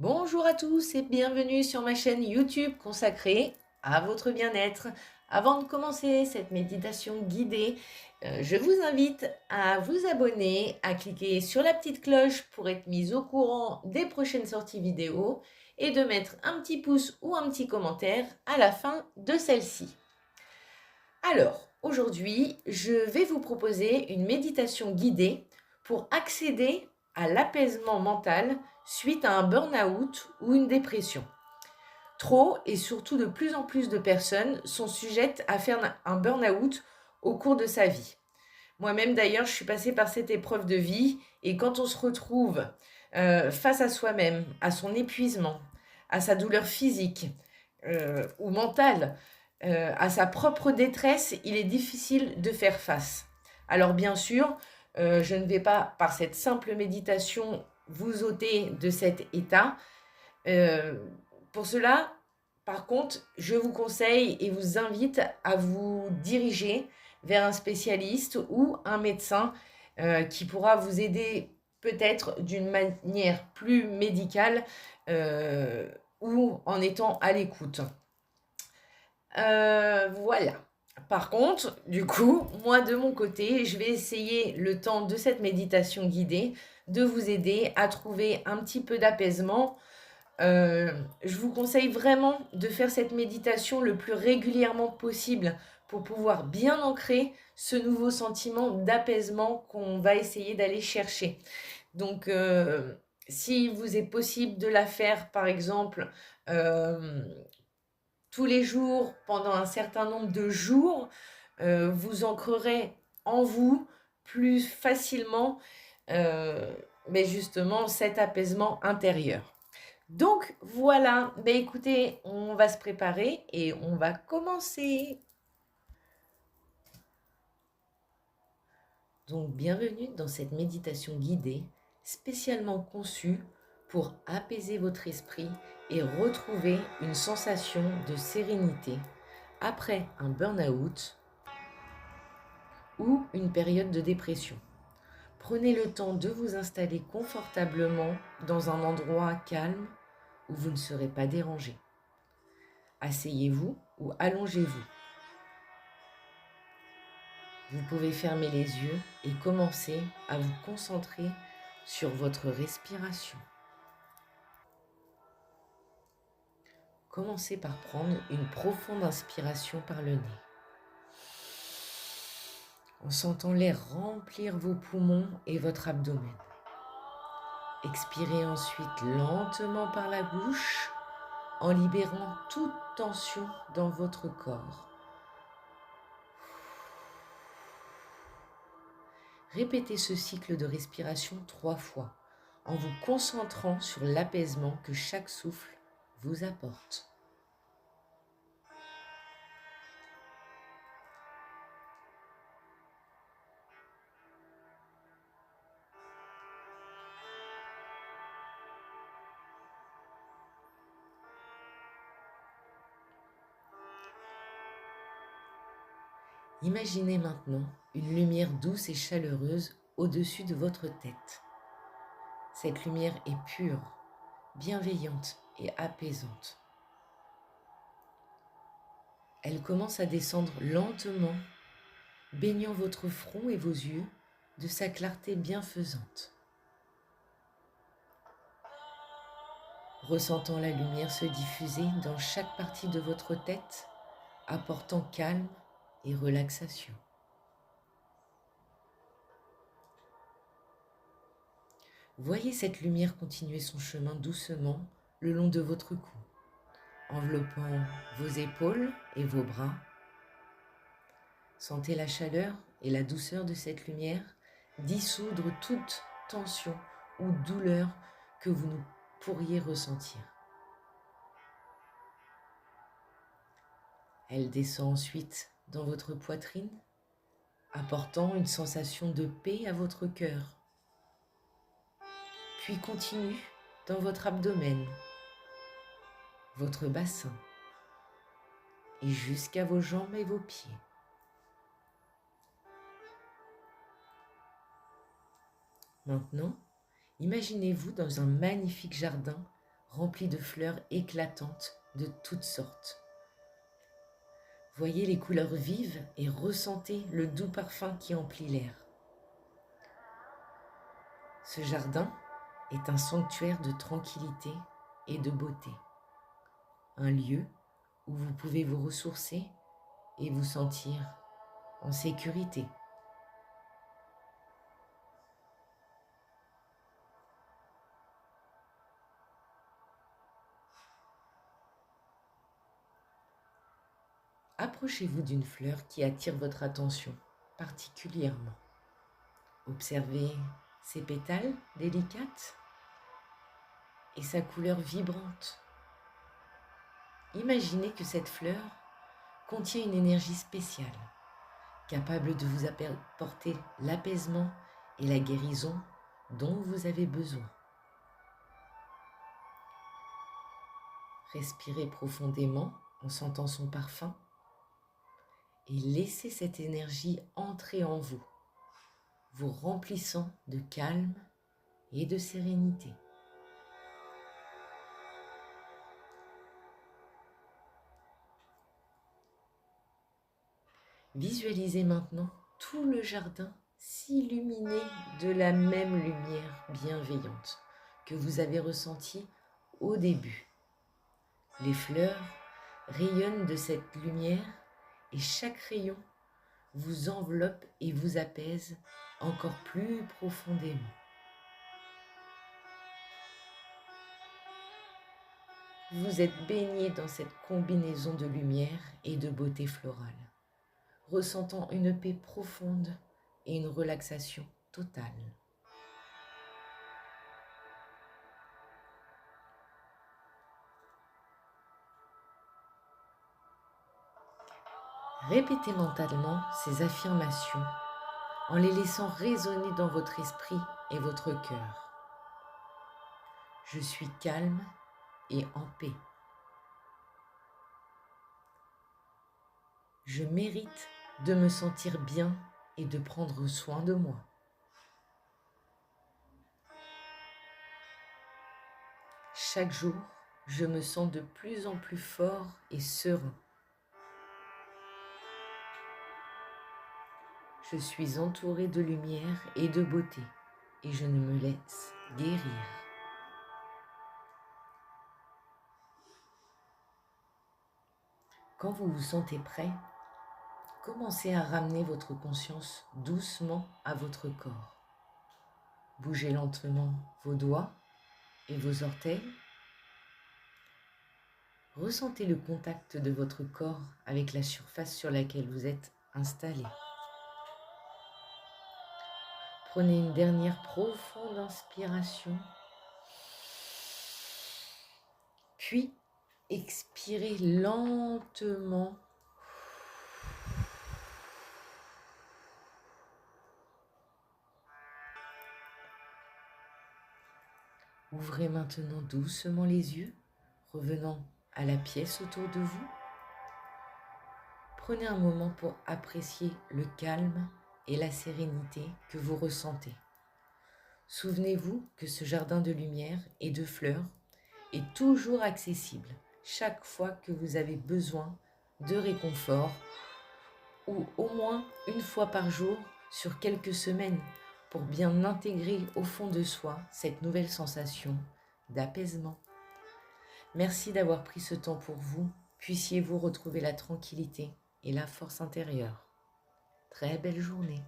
Bonjour à tous et bienvenue sur ma chaîne YouTube consacrée à votre bien-être. Avant de commencer cette méditation guidée, je vous invite à vous abonner, à cliquer sur la petite cloche pour être mis au courant des prochaines sorties vidéo et de mettre un petit pouce ou un petit commentaire à la fin de celle-ci. Alors, aujourd'hui, je vais vous proposer une méditation guidée pour accéder à l'apaisement mental suite à un burn-out ou une dépression. Trop et surtout de plus en plus de personnes sont sujettes à faire un burn-out au cours de sa vie. Moi-même d'ailleurs, je suis passée par cette épreuve de vie et quand on se retrouve face à soi-même, à son épuisement, à sa douleur physique ou mentale, à sa propre détresse, il est difficile de faire face. Alors bien sûr, je ne vais pas, par cette simple méditation, vous ôter de cet état. Pour cela, par contre, je vous conseille et vous invite à vous diriger vers un spécialiste ou un médecin qui pourra vous aider peut-être d'une manière plus médicale ou en étant à l'écoute. Voilà. Par contre, du coup, moi de mon côté, je vais essayer le temps de cette méditation guidée de vous aider à trouver un petit peu d'apaisement. Je vous conseille vraiment de faire cette méditation le plus régulièrement possible pour pouvoir bien ancrer ce nouveau sentiment d'apaisement qu'on va essayer d'aller chercher. Donc, si vous est possible de la faire, par exemple, tous les jours pendant un certain nombre de jours, vous ancrerez en vous plus facilement, mais justement cet apaisement intérieur. Donc voilà, ben écoutez, on va se préparer et on va commencer. Donc bienvenue dans cette méditation guidée spécialement conçue pour apaiser votre esprit et retrouver une sensation de sérénité après un burn-out ou une période de dépression. Prenez le temps de vous installer confortablement dans un endroit calme où vous ne serez pas dérangé. Asseyez-vous ou allongez-vous. Vous pouvez fermer les yeux et commencer à vous concentrer sur votre respiration. Commencez par prendre une profonde inspiration par le nez, en sentant l'air remplir vos poumons et votre abdomen. Expirez ensuite lentement par la bouche en libérant toute tension dans votre corps. Répétez ce cycle de respiration 3 fois en vous concentrant sur l'apaisement que chaque souffle vous apporte. Imaginez maintenant une lumière douce et chaleureuse au-dessus de votre tête. Cette lumière est pure, bienveillante et apaisante. Elle commence à descendre lentement, baignant votre front et vos yeux de sa clarté bienfaisante. Ressentant la lumière se diffuser dans chaque partie de votre tête, apportant calme et relaxation. Voyez cette lumière continuer son chemin doucement le long de votre cou, enveloppant vos épaules et vos bras. Sentez la chaleur et la douceur de cette lumière dissoudre toute tension ou douleur que vous pourriez ressentir. Elle descend ensuite dans votre poitrine, apportant une sensation de paix à votre cœur. Puis continue dans votre abdomen, votre bassin et jusqu'à vos jambes et vos pieds. Maintenant, imaginez-vous dans un magnifique jardin rempli de fleurs éclatantes de toutes sortes. Voyez les couleurs vives et ressentez le doux parfum qui emplit l'air. Ce jardin est un sanctuaire de tranquillité et de beauté. Un lieu où vous pouvez vous ressourcer et vous sentir en sécurité. Approchez-vous d'une fleur qui attire votre attention particulièrement. Observez ses pétales délicates et sa couleur vibrante. Imaginez que cette fleur contient une énergie spéciale, capable de vous apporter l'apaisement et la guérison dont vous avez besoin. Respirez profondément en sentant son parfum et laissez cette énergie entrer en vous, vous remplissant de calme et de sérénité. Visualisez maintenant tout le jardin s'illuminer de la même lumière bienveillante que vous avez ressentie au début. Les fleurs rayonnent de cette lumière et chaque rayon vous enveloppe et vous apaise encore plus profondément. Vous êtes baigné dans cette combinaison de lumière et de beauté florale, ressentant une paix profonde et une relaxation totale. Répétez mentalement ces affirmations en les laissant résonner dans votre esprit et votre cœur. Je suis calme et en paix. Je mérite de me sentir bien et de prendre soin de moi. Chaque jour, je me sens de plus en plus fort et serein. Je suis entouré de lumière et de beauté et je ne me laisse guérir. Quand vous vous sentez prêt, commencez à ramener votre conscience doucement à votre corps. Bougez lentement vos doigts et vos orteils. Ressentez le contact de votre corps avec la surface sur laquelle vous êtes installé. Prenez une dernière profonde inspiration, puis expirez lentement. Ouvrez maintenant doucement les yeux, revenant à la pièce autour de vous. Prenez un moment pour apprécier le calme et la sérénité que vous ressentez. Souvenez-vous que ce jardin de lumière et de fleurs est toujours accessible chaque fois que vous avez besoin de réconfort ou au moins une fois par jour sur quelques semaines pour bien intégrer au fond de soi cette nouvelle sensation d'apaisement. Merci d'avoir pris ce temps pour vous. Puissiez-vous retrouver la tranquillité et la force intérieure. Très belle journée.